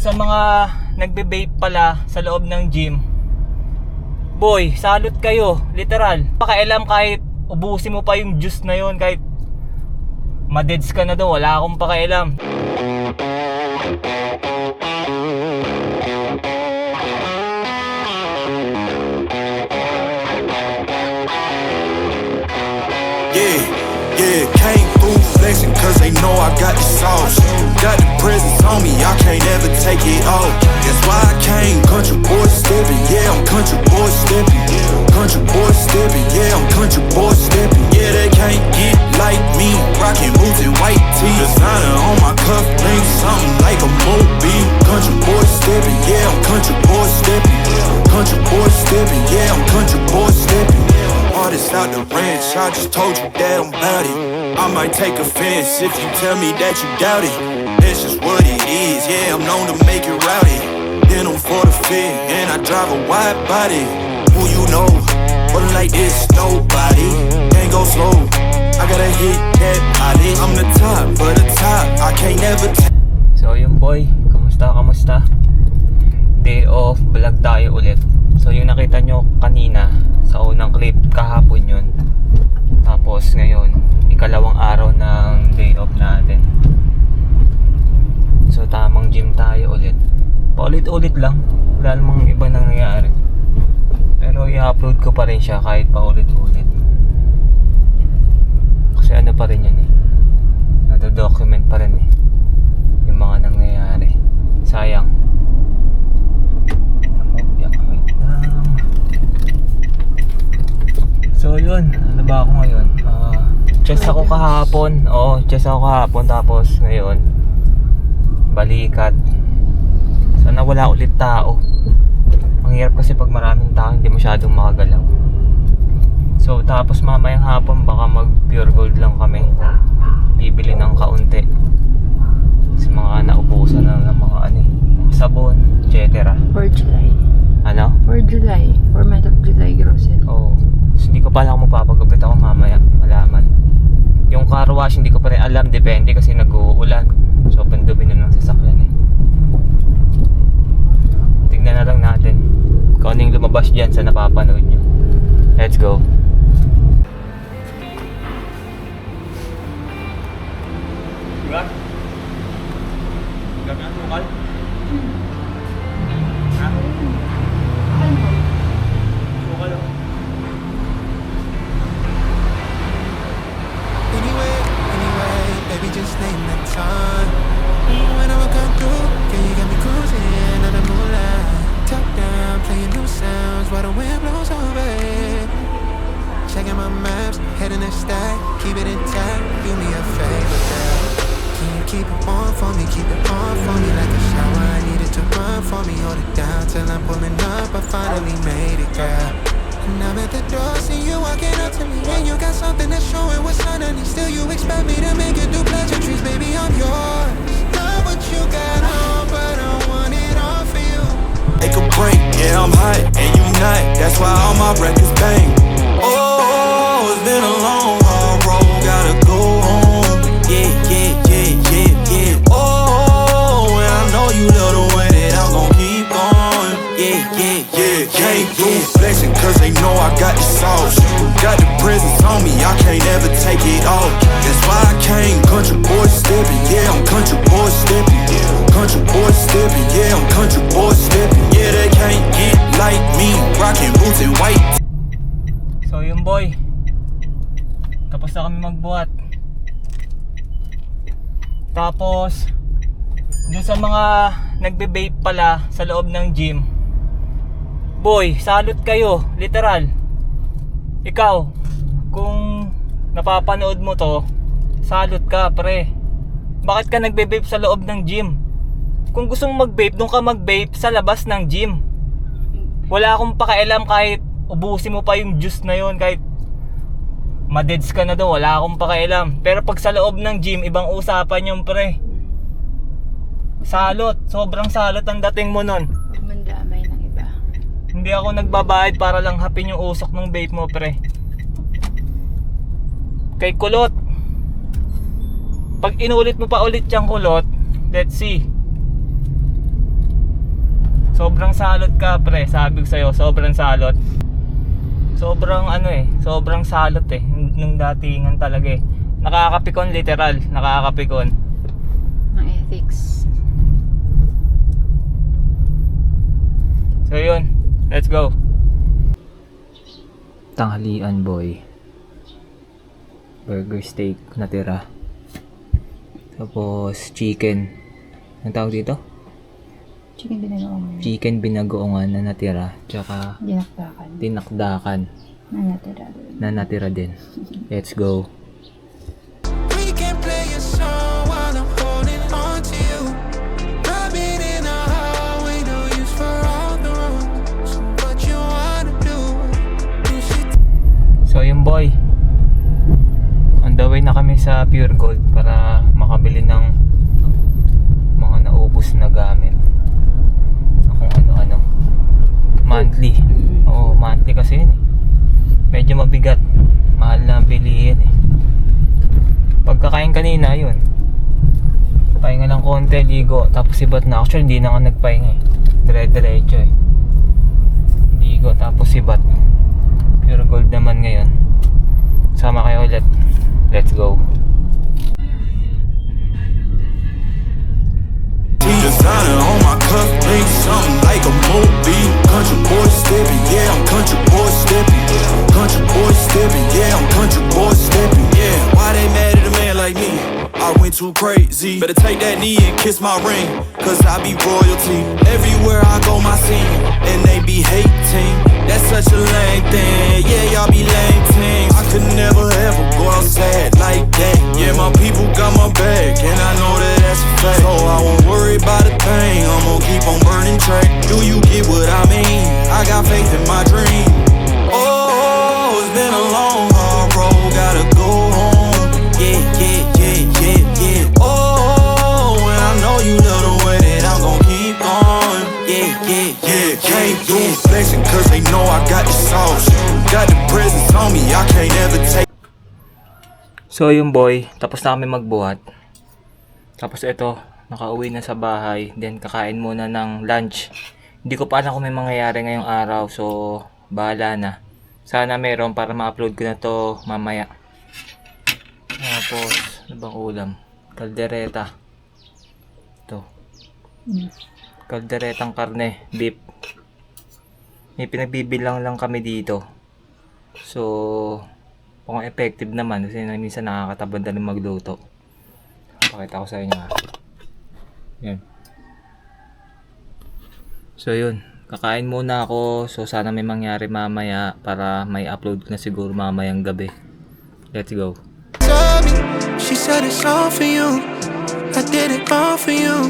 Dun sa mga nagbe-vape pala sa loob ng gym, boy, salute kayo, literal. Pakialam kahit ubusin mo pa yung juice na yon, kahit madeds ka na doon, wala akong pakialam. Yeah, came through flexing cause they know I got the sauce. Got the presents on me, I can't ever take it off. That's why I came country boy stepping. Yeah, I'm country boy stepping. Country boy stepping, yeah, I'm country boy stepping. Yeah, they can't get like me. Rockin' boots and white tee. Designer on my cuff link, something like a movie. Country boy stepping, yeah, I'm country boy stepping. Country boy stepping, yeah, I'm country boy stepping. Artist out the ranch, I just told you that I'm bout it. I might take offense if you tell me that you doubt it. That's just what it is, yeah, I'm known to make it rowdy. Then I'm for the fit, and I drive a wide body. Who you know, but like this, nobody. Can't go slow, I gotta hit that body. I'm the top, for the top, I can't never So yung boy, kamusta? Day off, vlog tayo ulit. So yung nakita nyo kanina sa unang clip, kahapon yun. Tapos ngayon, ikalawang araw ng day off natin. So tamang gym tayo ulit. Paulit-ulit lang, wala namang iba nangyayari. Pero i-upload ko pa rin siya kahit paulit-ulit. Kasi ano pa rin yan eh, nado-document pa rin eh yung mga nangyayari. Sayang. So yun, ano ba ako ngayon? Chest ako kahapon. Chest ako kahapon. Tapos ngayon, balikat. Sana wala ulit tao. Ang hirap kasi pag maraming tao, hindi masyadong makagalaw. So tapos mamayang hapon, baka mag pure gold lang kami. Bibili ng kaunti. Kasi mga naubusan na ng mga sabon, etc. For July. Ano? For July. For month of July grocery. Oo. So, hindi ko pa alam kung mapapagupit ako mamaya. Malaman. Yung car wash, hindi ko pa rin alam. Depende kasi nag-uulan. So, pandumi na ng sasakyan eh. Tingnan na lang natin kung ano yung lumabas dyan sa napapanood nyo. Let's go. Diba? Gagaan mo, Kal? Ha? Sukal oh. Anyway, baby, just name that time. When I come through, yeah, you got me cruising under the moonlight. Top down, playing new sounds while the wind blows over it. Checking my maps, heading the stack, keep it intact. Do me a favor, girl. Can you keep it on for me? Keep it on for me like a shower. I need it to run for me. Hold it down till I'm pulling up. I finally made it, girl. And I'm at the door, see you walking up to me. And you got something that's showing what's underneath. Still you expect me to make it do pleasantries. Baby, I'm yours. Not what you got on, but I want it all for you. Take a break, yeah, I'm hot, and you not. That's why all my records bang. Oh, it's been a long, hard road. Gotta go home. Yeah. Oh, and I know you love the way that I'm gon' keep going. Yeah. Came through flexing cause they know I got the sauce. Got the presents on me, I can't ever take it off. That's why I came country boy stepping. Yeah, I'm country boy stepping. Country boy stepping, yeah, I'm country boy stepping. Yeah, they can't get like me. Rockin' boots and white. So yung boy, tapos na kami magbuhat. Tapos dun sa mga nagbe-vape pala sa loob ng gym, boy, salute kayo, literal. Ikaw, kung napapanood mo to, salute ka, pre. Bakit ka nagbe-vape sa loob ng gym? Kung gusto mong mag-vape, doon ka mag-vape sa labas ng gym. Wala akong pakialam kahit ubusin mo pa yung juice na yon, kahit madeds ka na doon, wala akong pakialam. Pero pag sa loob ng gym, ibang usapan yung pre. Salot, sobrang salot ang dating mo nun. Huwag mandamay ng iba. Hindi ako nagbabayad para lang hapin yung usok ng vape mo, pre. Kay kulot, pag inulit mo pa ulit yung kulot, let's see. Sobrang salot ka, pre. Sabi ko sa'yo, sobrang salot. Sobrang sobrang salot nung datingan talaga eh. Nakakapikon, literal, nakakapikon. Ng ethics. So yun, let's go. Tanghalian, boy. Burger steak natira. Tapos chicken. Anong tawag dito? Chicken binagoong. Chicken binagoongan na natira. Tsaka Dinakdakan. tinakdakan Na natira doon. na natira din. Let's go. We can play a song while I'm holding on to you. Driving in a highway, no use for all the roads. So what you wanna do? So yung boy, on the way na kami sa Pure Gold para makabili ng mga naubos na gamit. Kung ano-ano. Monthly. Oo, monthly kasi yun eh. Medyo mabigat. Mahal na bilihin eh. Pagkakain kanina yun, pahinga lang konti, ligo, tapos sibat na. Actually hindi na nga nagpahinga eh. Dire-diretso eh. Ligo tapos sibat. Pure Gold naman ngayon. Sama kayo ulit. Let's go. Designer on my cuff, ain't something like a movie. Country boy stepping, yeah, I'm country boy stepping. Country boy stepping, yeah, I'm country boy stepping. Yeah, why they mad at a man like me? I went too crazy. Better take that knee and kiss my ring, cause I be royalty. Everywhere I go, my scene, and they be hating. That's such a lame thing. Yeah, y'all be lame teams. I could never ever go outside like that. Yeah, my people got my back, and I know that that's a fact. So I won't worry about a thing. I'm gonna keep on burning track. Do you get what I mean? I got faith in my dream. Oh, it's been a long, hard road. Gotta go home. Yeah, yeah, yeah, yeah, yeah. Oh, and I know you love the way that I'm gonna keep going. Yeah, yeah, yeah, came through flexing cause they know I got the sauce. Got the presence on me, I can't ever take. So yung boy, tapos na kami magbuhat. Tapos ito, nakauwi na sa bahay. Then kakain muna ng lunch. Hindi ko pa alam kung may mangyayari ngayong araw. So, bahala na. Sana meron para ma-upload ko na to mamaya. Tapos, ano bang ulam? Kaldereta. Ito. Kalderetang karne, beef. May pinagbibilang lang kami dito. So, kung effective naman kasi minsan nakakatabad na rin magluto. Pakita ko sa inyo. Yan. So yun, kakain muna ako. So sana may mangyari mamaya para may upload ko na siguro mamayang gabi. Let's go. She said it's all for you. I did it all for you.